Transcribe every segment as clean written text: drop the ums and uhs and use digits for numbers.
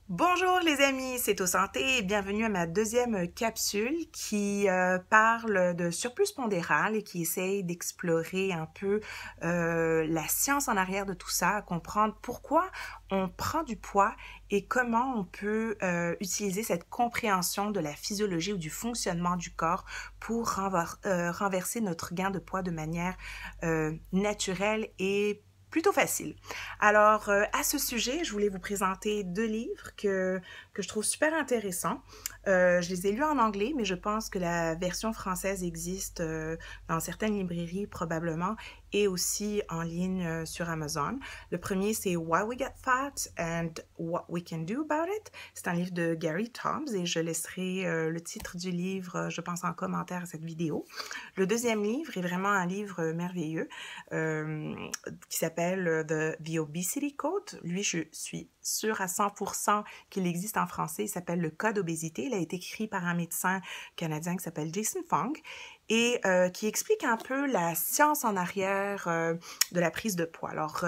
Bonjour les amis, c'est Au Santé et bienvenue à ma deuxième capsule qui parle de surplus pondéral et qui essaye d'explorer un peu la science en arrière de tout ça, comprendre pourquoi on prend du poids et comment on peut utiliser cette compréhension de la physiologie ou du fonctionnement du corps pour renverser notre gain de poids de manière naturelle et plutôt facile. Alors, à ce sujet, je voulais vous présenter deux livres que je trouve super intéressants. Je les ai lus en anglais, mais je pense que la version française existe dans certaines librairies probablement et aussi en ligne sur Amazon. Le premier, c'est Why We Get Fat and What We Can Do About It. C'est un livre de Gary Taubes et je laisserai le titre du livre, je pense, en commentaire à cette vidéo. Le deuxième livre est vraiment un livre merveilleux qui s'appelle The Obesity Code. Lui, je suis sûre à 100% qu'il existe en français. Il s'appelle le Code obésité. Il a été écrit par un médecin canadien qui s'appelle Jason Fung et qui explique un peu la science en arrière de la prise de poids. Alors,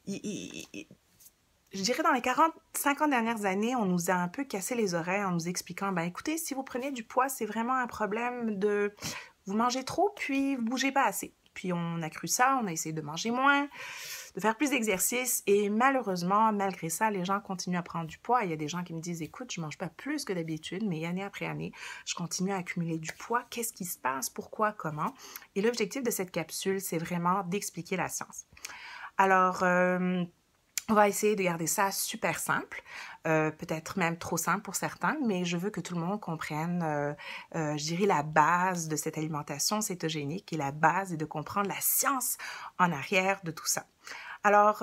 je dirais dans les 40-50 dernières années, on nous a un peu cassé les oreilles en nous expliquant, ben écoutez, si vous prenez du poids, c'est vraiment un problème de vous mangez trop puis vous bougez pas assez. Puis on a cru ça, on a essayé de manger moins, de faire plus d'exercice et malheureusement, malgré ça, les gens continuent à prendre du poids. Il y a des gens qui me disent, écoute, je mange pas plus que d'habitude, mais année après année, je continue à accumuler du poids. Qu'est-ce qui se passe? Pourquoi? Comment? Et l'objectif de cette capsule, c'est vraiment d'expliquer la science. Alors, on va essayer de garder ça super simple, peut-être même trop simple pour certains, mais je veux que tout le monde comprenne, je dirais, la base de cette alimentation cétogénique et la base est de comprendre la science en arrière de tout ça. Alors,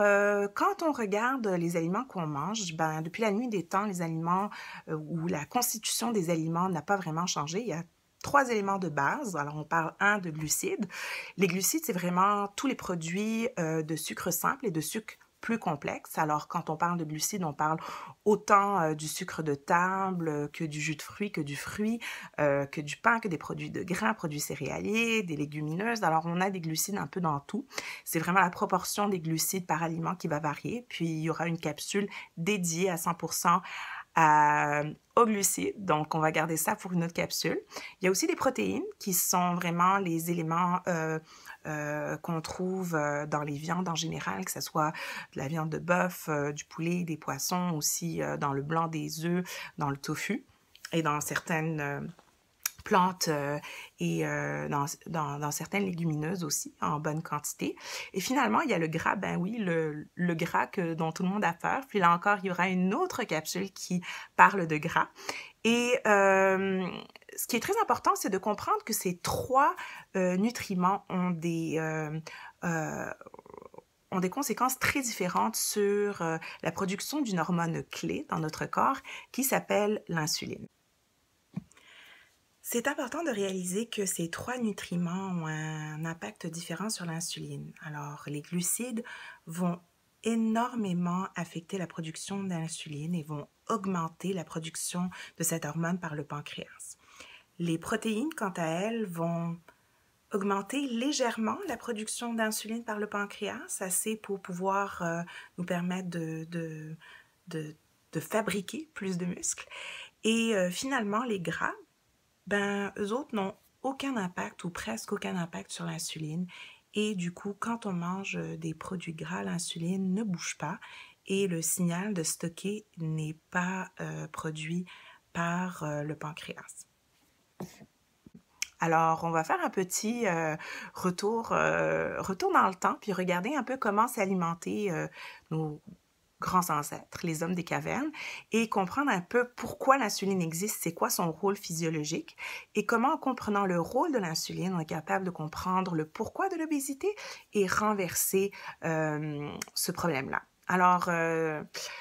quand on regarde les aliments qu'on mange, ben, depuis la nuit des temps, les aliments ou la constitution des aliments n'a pas vraiment changé. Il y a 3 éléments de base. Alors, on parle de glucides. Les glucides, c'est vraiment tous les produits de sucre simple et de sucre plus complexe. Alors, quand on parle de glucides, on parle autant du sucre de table que du jus de fruits, que du fruit, que du pain, que des produits de grains, produits céréaliers, des légumineuses. Alors, on a des glucides un peu dans tout. C'est vraiment la proportion des glucides par aliment qui va varier. Puis, il y aura une capsule dédiée à 100% aux glucides, donc on va garder ça pour une autre capsule. Il y a aussi des protéines qui sont vraiment les éléments qu'on trouve dans les viandes en général, que ce soit de la viande de bœuf, du poulet, des poissons, aussi dans le blanc des œufs, dans le tofu et dans certaines plantes et dans certaines légumineuses aussi, en bonne quantité. Et finalement, il y a le gras, ben oui, le gras dont tout le monde a peur. Puis là encore, il y aura une autre capsule qui parle de gras. Et ce qui est très important, c'est de comprendre que ces 3 nutriments ont des conséquences très différentes sur la production d'une hormone clé dans notre corps qui s'appelle l'insuline. C'est important de réaliser que ces 3 nutriments ont un impact différent sur l'insuline. Alors, les glucides vont énormément affecter la production d'insuline et vont augmenter la production de cette hormone par le pancréas. Les protéines, quant à elles, vont augmenter légèrement la production d'insuline par le pancréas, assez pour pouvoir nous permettre de fabriquer plus de muscles. Et finalement, les gras, ben, eux autres n'ont aucun impact ou presque aucun impact sur l'insuline. Et du coup, quand on mange des produits gras, l'insuline ne bouge pas et le signal de stocker n'est pas produit par le pancréas. Alors, on va faire un petit retour dans le temps, puis regarder un peu comment s'alimenter nos grands ancêtres, les hommes des cavernes, et comprendre un peu pourquoi l'insuline existe, c'est quoi son rôle physiologique, et comment en comprenant le rôle de l'insuline, on est capable de comprendre le pourquoi de l'obésité et renverser ce problème-là. Alors,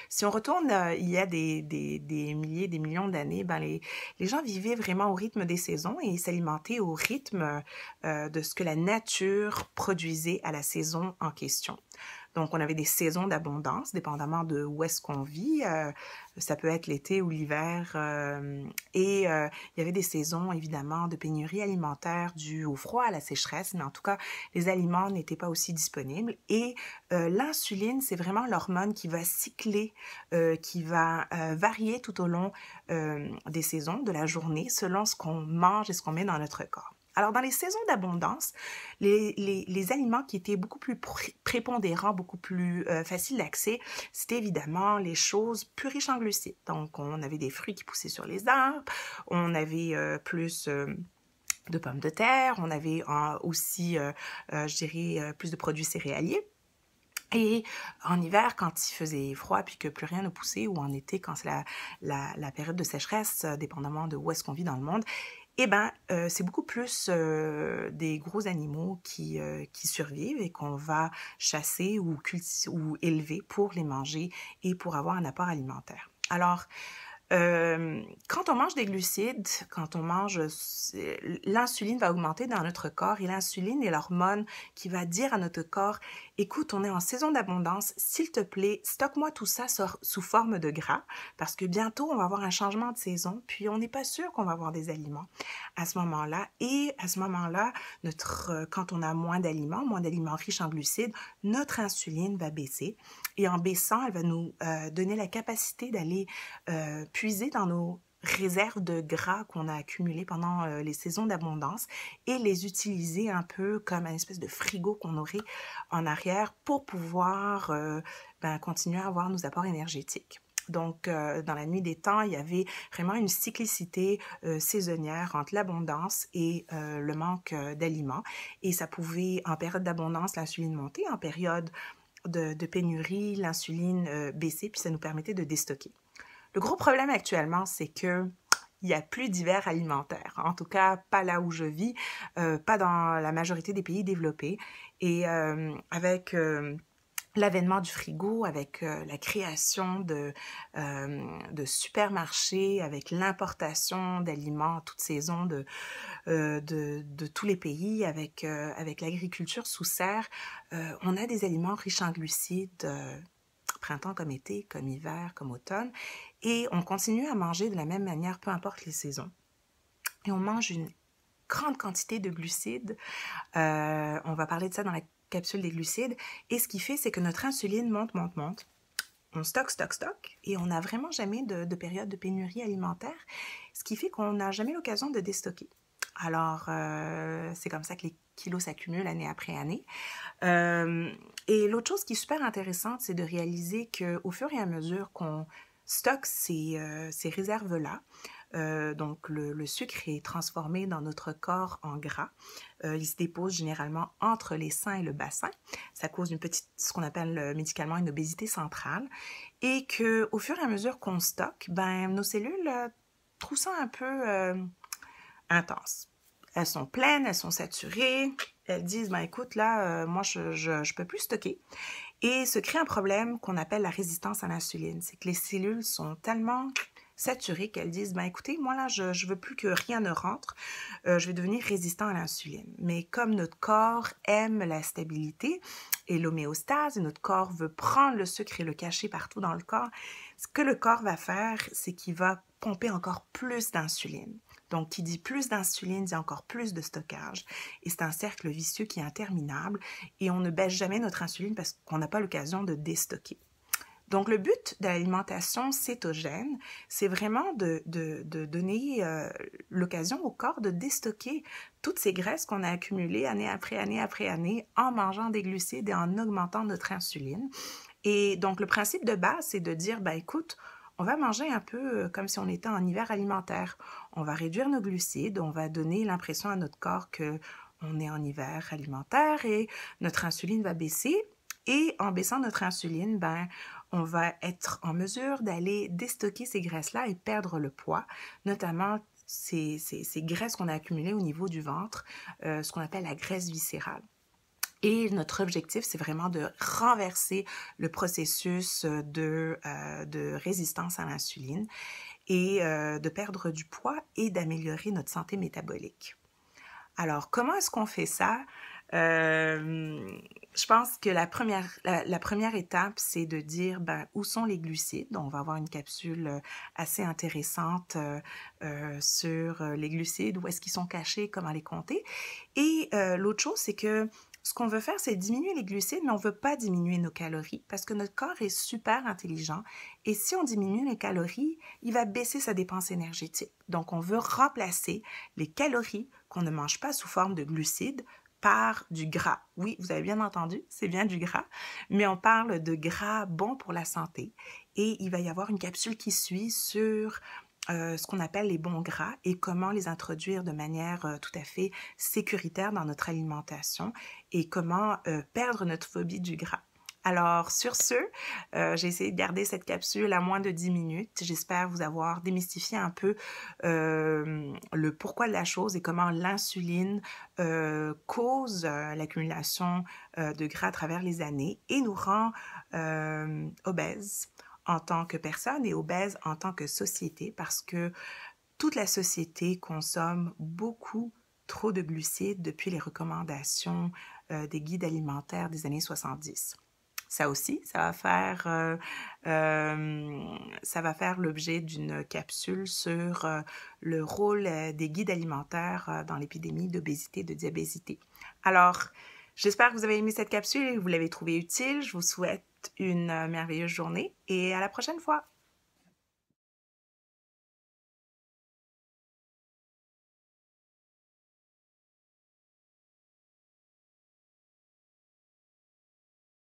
si on retourne il y a des milliers, des millions d'années, ben les gens vivaient vraiment au rythme des saisons et s'alimentaient au rythme de ce que la nature produisait à la saison en question. Donc, on avait des saisons d'abondance, dépendamment de où est-ce qu'on vit. Ça peut être l'été ou l'hiver. Il y avait des saisons, évidemment, de pénurie alimentaire due au froid, à la sécheresse, mais en tout cas, les aliments n'étaient pas aussi disponibles. Et l'insuline, c'est vraiment l'hormone qui va cycler, qui va varier tout au long des saisons, de la journée, selon ce qu'on mange et ce qu'on met dans notre corps. Alors, dans les saisons d'abondance, les aliments qui étaient beaucoup plus prépondérants, beaucoup plus faciles d'accès, c'était évidemment les choses plus riches en glucides. Donc, on avait des fruits qui poussaient sur les arbres, on avait plus de pommes de terre, on avait aussi, je dirais, plus de produits céréaliers. Et en hiver, quand il faisait froid puis que plus rien ne poussait, ou en été, quand c'est la période de sécheresse, dépendamment de où est-ce qu'on vit dans le monde, eh ben, c'est beaucoup plus des gros animaux qui survivent et qu'on va chasser ou élever pour les manger et pour avoir un apport alimentaire. Alors, quand on mange des glucides, quand on mange, l'insuline va augmenter dans notre corps et l'insuline est l'hormone qui va dire à notre corps, écoute, on est en saison d'abondance, s'il te plaît, stocke-moi tout ça sous forme de gras parce que bientôt on va avoir un changement de saison puis on n'est pas sûr qu'on va avoir des aliments à ce moment-là. Et à ce moment-là, quand on a moins d'aliments riches en glucides, notre insuline va baisser et en baissant, elle va nous donner la capacité d'aller puiser dans nos réserves de gras qu'on a accumulées pendant les saisons d'abondance et les utiliser un peu comme un espèce de frigo qu'on aurait en arrière pour pouvoir continuer à avoir nos apports énergétiques. Donc, dans la nuit des temps, il y avait vraiment une cyclicité saisonnière entre l'abondance et le manque d'aliments. Et ça pouvait, en période d'abondance, l'insuline monter, en période de pénurie, l'insuline baisser, puis ça nous permettait de déstocker. Le gros problème actuellement, c'est que il n'y a plus d'hiver alimentaire. En tout cas, pas là où je vis, pas dans la majorité des pays développés. Et avec l'avènement du frigo, avec la création de supermarchés, avec l'importation d'aliments toutes saisons de tous les pays, avec l'agriculture sous serre, on a des aliments riches en glucides, printemps comme été, comme hiver, comme automne, et on continue à manger de la même manière, peu importe les saisons. Et on mange une grande quantité de glucides. On va parler de ça dans la capsule des glucides. Et ce qui fait, c'est que notre insuline monte. On stocke, et on n'a vraiment jamais de période de pénurie alimentaire, ce qui fait qu'on n'a jamais l'occasion de déstocker. Alors, c'est comme ça que les kilos s'accumulent année après année. Et l'autre chose qui est super intéressante, c'est de réaliser qu'au fur et à mesure qu'on stocke ces réserves-là, donc le sucre est transformé dans notre corps en gras. Il se dépose généralement entre les seins et le bassin. Ça cause ce qu'on appelle médicalement une obésité centrale. Et qu'au fur et à mesure qu'on stocke, nos cellules trouvent ça un peu intense. Elles sont pleines, elles sont saturées. Elles disent, écoute, là, moi, je peux plus stocker. Et se crée un problème qu'on appelle la résistance à l'insuline. C'est que les cellules sont tellement saturées qu'elles disent, écoutez, moi, là, je veux plus que rien ne rentre. Je vais devenir résistant à l'insuline. Mais comme notre corps aime la stabilité et l'homéostase, et notre corps veut prendre le sucre et le cacher partout dans le corps, ce que le corps va faire, c'est qu'il va pomper encore plus d'insuline. Donc, qui dit plus d'insuline, dit encore plus de stockage. Et c'est un cercle vicieux qui est interminable. Et on ne baisse jamais notre insuline parce qu'on n'a pas l'occasion de déstocker. Donc, le but de l'alimentation cétogène, c'est vraiment de donner l'occasion au corps de déstocker toutes ces graisses qu'on a accumulées année après année en mangeant des glucides et en augmentant notre insuline. Et donc, le principe de base, c'est de dire, écoute, on va manger un peu comme si on était en hiver alimentaire. On va réduire nos glucides, on va donner l'impression à notre corps qu'on est en hiver alimentaire et notre insuline va baisser. Et en baissant notre insuline, on va être en mesure d'aller déstocker ces graisses-là et perdre le poids, notamment ces graisses qu'on a accumulées au niveau du ventre, ce qu'on appelle la graisse viscérale. Et notre objectif, c'est vraiment de renverser le processus de résistance à l'insuline et de perdre du poids et d'améliorer notre santé métabolique. Alors, comment est-ce qu'on fait ça? Je pense que la première étape, c'est de dire ben, où sont les glucides. Donc, on va avoir une capsule assez intéressante sur les glucides, où est-ce qu'ils sont cachés, comment les compter. Et l'autre chose, c'est que ce qu'on veut faire, c'est diminuer les glucides, mais on ne veut pas diminuer nos calories parce que notre corps est super intelligent. Et si on diminue les calories, il va baisser sa dépense énergétique. Donc, on veut remplacer les calories qu'on ne mange pas sous forme de glucides par du gras. Oui, vous avez bien entendu, c'est bien du gras, mais on parle de gras bon pour la santé. Et il va y avoir une capsule qui suit sur ce qu'on appelle les bons gras et comment les introduire de manière tout à fait sécuritaire dans notre alimentation et comment perdre notre phobie du gras. Alors, sur ce, j'ai essayé de garder cette capsule à moins de 10 minutes. J'espère vous avoir démystifié un peu le pourquoi de la chose et comment l'insuline cause l'accumulation de gras à travers les années et nous rend obèses en tant que personne et obèse en tant que société parce que toute la société consomme beaucoup trop de glucides depuis les recommandations des guides alimentaires des années 70. Ça aussi, ça va faire l'objet d'une capsule sur le rôle des guides alimentaires dans l'épidémie d'obésité et de diabésité. Alors, j'espère que vous avez aimé cette capsule et que vous l'avez trouvée utile. Je vous souhaite une merveilleuse journée et à la prochaine fois.